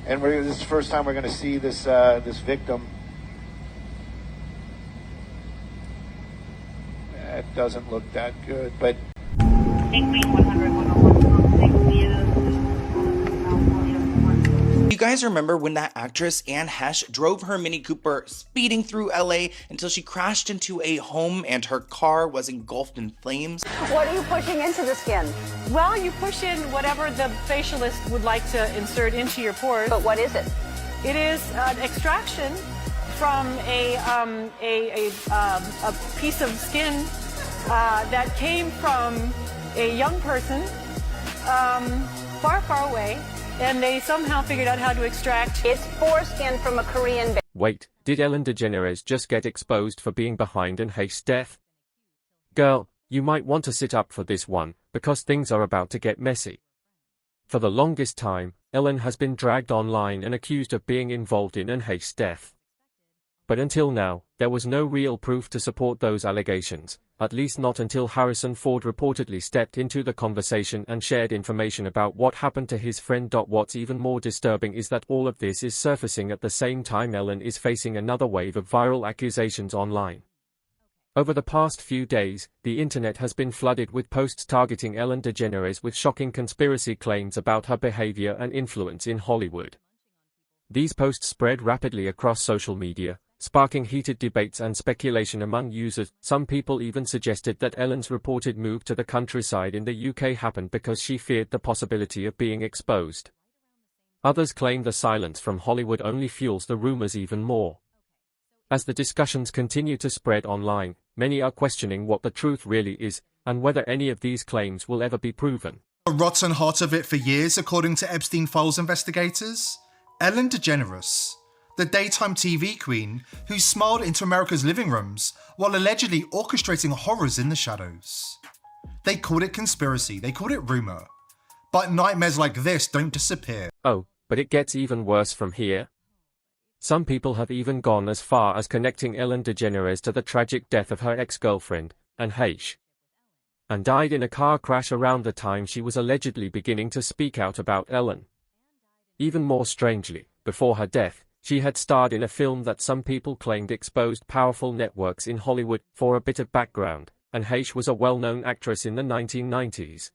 And this is the first time we're going to see this this victim. It doesn't look that good, but. You guys remember when that actress Anne Heche drove her Mini Cooper speeding through LA until she crashed into a home and her car was engulfed in flames? What are you pushing into the skin? Well, you push in whatever the facialist would like to insert into your pores. But what is it? It is an extraction from a piece of skin that came from a young person far, far away. And they somehow figured out how to extract. It's foreskin from a Korean. Wait, did Ellen DeGeneres just get exposed for being behind in Heche's death? Girl, you might want to sit up for this one, because things are about to get messy. For the longest time, Ellen has been dragged online and accused of being involved in Heche's death. But until now, there was no real proof to support those allegations, at least not until Harrison Ford reportedly stepped into the conversation and shared information about what happened to his friend. What's even more disturbing is that all of this is surfacing at the same time Ellen is facing another wave of viral accusations online. Over the past few days, the internet has been flooded with posts targeting Ellen DeGeneres with shocking conspiracy claims about her behavior and influence in Hollywood. These posts spread rapidly across social media, sparking heated debates and speculation among users. Some people even suggested that Ellen's reported move to the countryside in the UK happened because she feared the possibility of being exposed. Others claim the silence from Hollywood only fuels the rumors even more. As the discussions continue to spread online, many are questioning what the truth really is, and whether any of these claims will ever be proven. A rotten heart of it for years, according to Epstein Files investigators. Ellen DeGeneres, the daytime TV queen who smiled into America's living rooms while allegedly orchestrating horrors in the shadows. They called it conspiracy, they called it rumour. But nightmares like this don't disappear. Oh, but it gets even worse from here. Some people have even gone as far as connecting Ellen DeGeneres to the tragic death of her ex-girlfriend, Anne Heche, and died in a car crash around the time she was allegedly beginning to speak out about Ellen. Even more strangely, before her death, she had starred in a film that some people claimed exposed powerful networks in Hollywood. For a bit of background, Anne Heche was a well-known actress in the 1990s.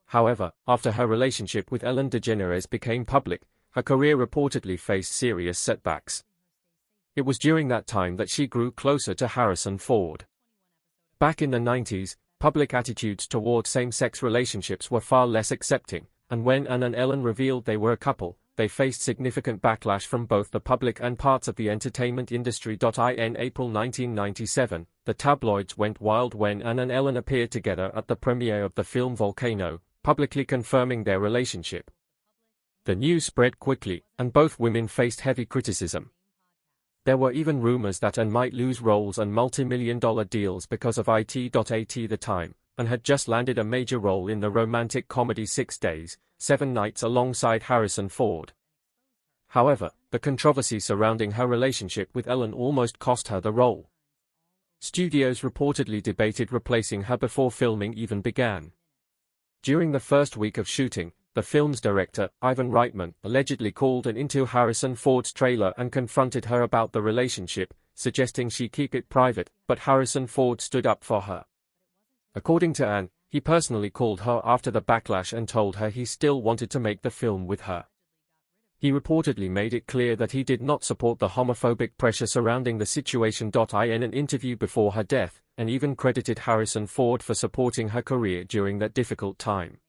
However, after her relationship with Ellen DeGeneres became public, her career reportedly faced serious setbacks. It was during that time that she grew closer to Harrison Ford. Back in the 90s, public attitudes toward same-sex relationships were far less accepting, and when Anne and Ellen revealed they were a couple, they faced significant backlash from both the public and parts of the entertainment industry. In April 1997, the tabloids went wild when Anne and Ellen appeared together at the premiere of the film Volcano, publicly confirming their relationship. The news spread quickly, and both women faced heavy criticism. There were even rumors that Anne might lose roles and multi-million-dollar deals because of it. At the time, Anne had just landed a major role in the romantic comedy 6 Days, 7 Nights alongside Harrison Ford. However, the controversy surrounding her relationship with Ellen almost cost her the role. Studios reportedly debated replacing her before filming even began. During the first week of shooting, the film's director, Ivan Reitman, allegedly called Anne into Harrison Ford's trailer and confronted her about the relationship, suggesting she keep it private, but Harrison Ford stood up for her. According to Anne, he personally called her after the backlash and told her he still wanted to make the film with her. He reportedly made it clear that he did not support the homophobic pressure surrounding the situation. In an interview before her death, and even credited Harrison Ford for supporting her career during that difficult time.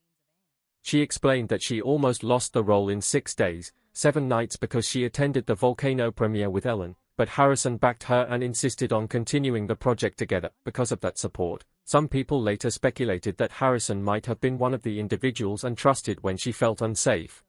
She explained that she almost lost the role in 6 Days, 7 Nights because she attended the Volcano premiere with Ellen, but Harrison backed her and insisted on continuing the project together. Because of that support, some people later speculated that Harrison might have been one of the individuals Anne trusted when she felt unsafe.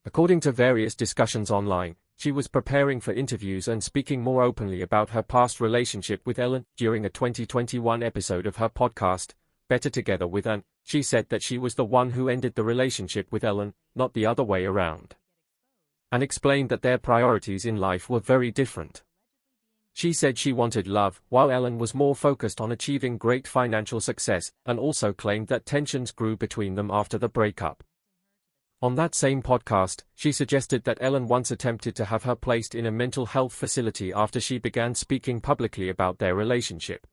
According to various discussions online, she was preparing for interviews and speaking more openly about her past relationship with Ellen. During a 2021 episode of her podcast, Better Together with Anne, she said that she was the one who ended the relationship with Ellen, not the other way around. Anne explained that their priorities in life were very different. She said she wanted love, while Ellen was more focused on achieving great financial success, and also claimed that tensions grew between them after the breakup. On that same podcast, she suggested that Ellen once attempted to have her placed in a mental health facility after she began speaking publicly about their relationship.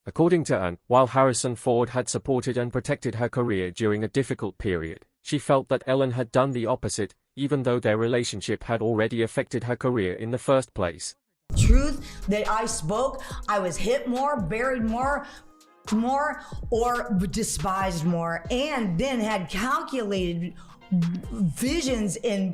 According to Anne, while Harrison Ford had supported and protected her career during a difficult period, she felt that Ellen had done the opposite, even though their relationship had already affected her career in the first place. Truth that I spoke, I was hit more, buried more, or despised more, and then had calculated visions and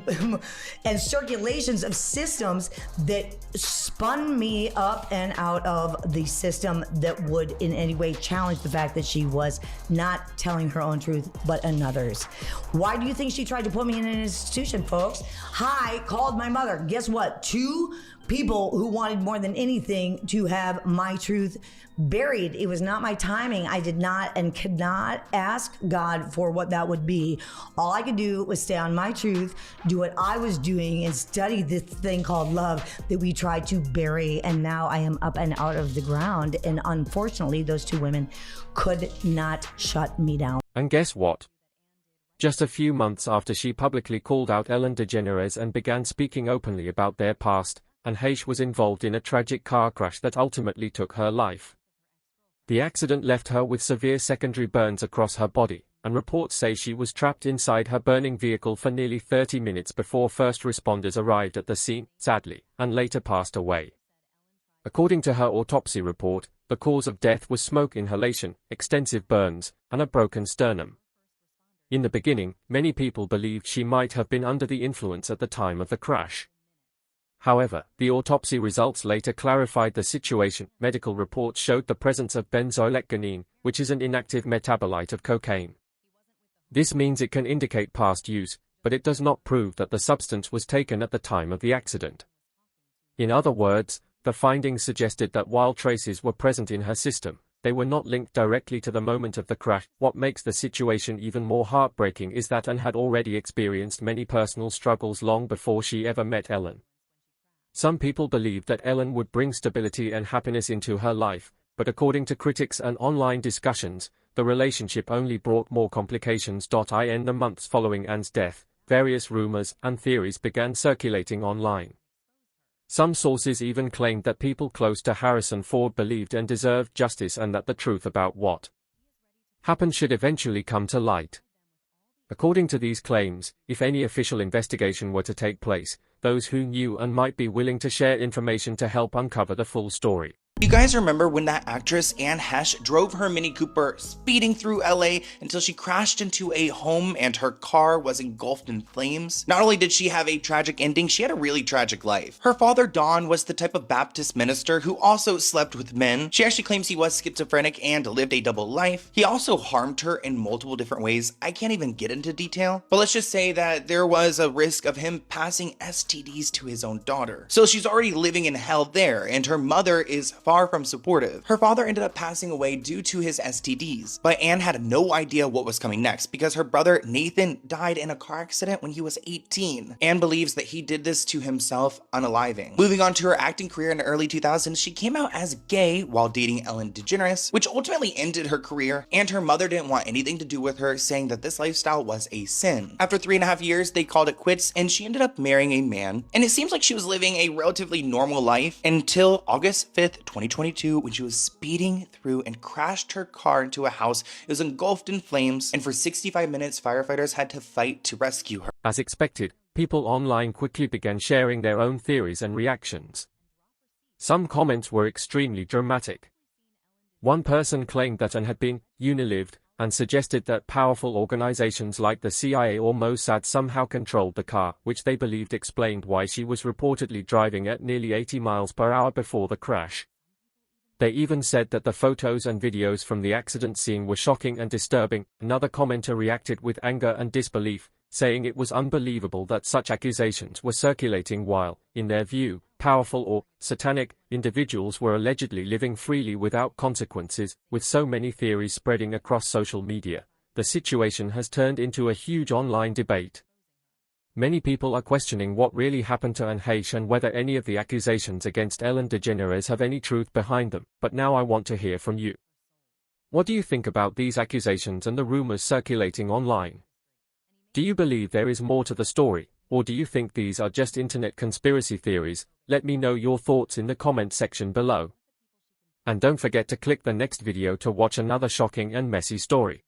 circulations of systems that spun me up and out of the system that would in any way challenge the fact that she was not telling her own truth but another's. Why do you think she tried to put me in an institution, folks? I called my mother. Guess what? 2 people who wanted more than anything to have my truth buried. It was not my timing. I did not and could not ask God for what that would be. All I could do was stay on my truth, do what I was doing, and study this thing called love that we tried to bury. And now I am up and out of the ground. And unfortunately, those 2 women could not shut me down. And guess what? Just a few months after she publicly called out Ellen DeGeneres and began speaking openly about their past, and Heche was involved in a tragic car crash that ultimately took her life. The accident left her with severe secondary burns across her body, and reports say she was trapped inside her burning vehicle for nearly 30 minutes before first responders arrived at the scene, sadly, and later passed away. According to her autopsy report, the cause of death was smoke inhalation, extensive burns, and a broken sternum. In the beginning, many people believed she might have been under the influence at the time of the crash. However, the autopsy results later clarified the situation. Medical reports showed the presence of benzoylecgonine, which is an inactive metabolite of cocaine. This means it can indicate past use, but it does not prove that the substance was taken at the time of the accident. In other words, the findings suggested that while traces were present in her system, they were not linked directly to the moment of the crash. What makes the situation even more heartbreaking is that Anne had already experienced many personal struggles long before she ever met Ellen. Some people believed that Ellen would bring stability and happiness into her life, but according to critics and online discussions, the relationship only brought more complications. In the months following Anne's death, various rumors and theories began circulating online. Some sources even claimed that people close to Harrison Ford believed and deserved justice and that the truth about what happened should eventually come to light. According to these claims, if any official investigation were to take place, those who knew and might be willing to share information to help uncover the full story. You guys remember when that actress Anne Heche drove her Mini Cooper speeding through LA until she crashed into a home and her car was engulfed in flames? Not only did she have a tragic ending, she had a really tragic life. Her father, Don, was the type of Baptist minister who also slept with men. She actually claims he was schizophrenic and lived a double life. He also harmed her in multiple different ways. I can't even get into detail, but let's just say that there was a risk of him passing STDs to his own daughter. So she's already living in hell there, and her mother is far from supportive. Her father ended up passing away due to his STDs, but Anne had no idea what was coming next because her brother Nathan died in a car accident when he was 18. Anne believes that he did this to himself unaliving. Moving on to her acting career in the early 2000s, she came out as gay while dating Ellen DeGeneres, which ultimately ended her career, and her mother didn't want anything to do with her, saying that this lifestyle was a sin. After 3.5 years, they called it quits, and she ended up marrying a man, and it seems like she was living a relatively normal life until August 5th, 2022, when she was speeding through and crashed her car into a house. It was engulfed in flames, and for 65 minutes, firefighters had to fight to rescue her. As expected, people online quickly began sharing their own theories and reactions. Some comments were extremely dramatic. One person claimed that Anne had been unalived and suggested that powerful organizations like the CIA or Mossad somehow controlled the car, which they believed explained why she was reportedly driving at nearly 80 miles per hour before the crash. They even said that the photos and videos from the accident scene were shocking and disturbing. Another commenter reacted with anger and disbelief, saying it was unbelievable that such accusations were circulating while, in their view, powerful or satanic individuals were allegedly living freely without consequences. With so many theories spreading across social media, the situation has turned into a huge online debate. Many people are questioning what really happened to Anne Heche and whether any of the accusations against Ellen DeGeneres have any truth behind them, but now I want to hear from you. What do you think about these accusations and the rumors circulating online? Do you believe there is more to the story, or do you think these are just internet conspiracy theories? Let me know your thoughts in the comment section below. And don't forget to click the next video to watch another shocking and messy story.